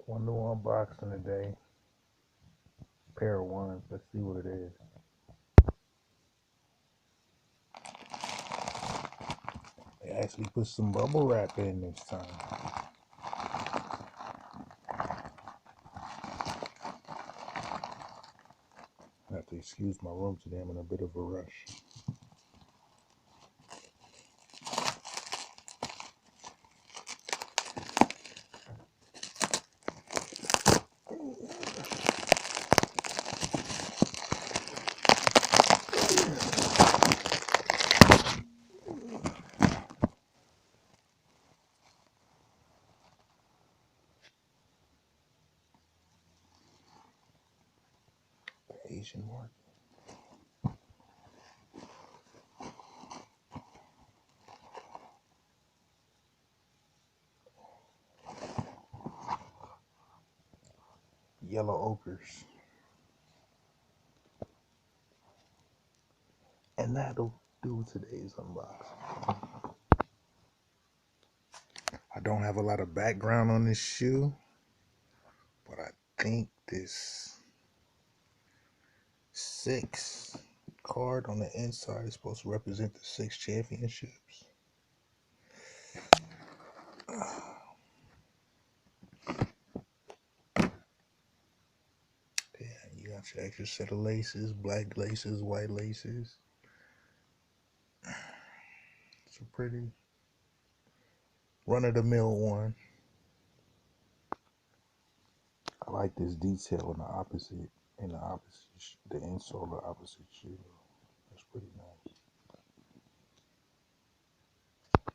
One new unboxing today. Pair of ones. Let's see what it is. They actually put some bubble wrap in this time. I have to excuse my room today. I'm in a bit of a rush. Asian market. Yellow ochres. And that'll do today's unboxing. I don't have a lot of background on this shoe, but I think this 6 card on the inside is supposed to represent the 6 championships. Yeah, you got your extra set of laces, black laces, white laces. It's a pretty run-of-the-mill one. I like this detail on the opposite, the insole of the opposite shoe. That's pretty nice.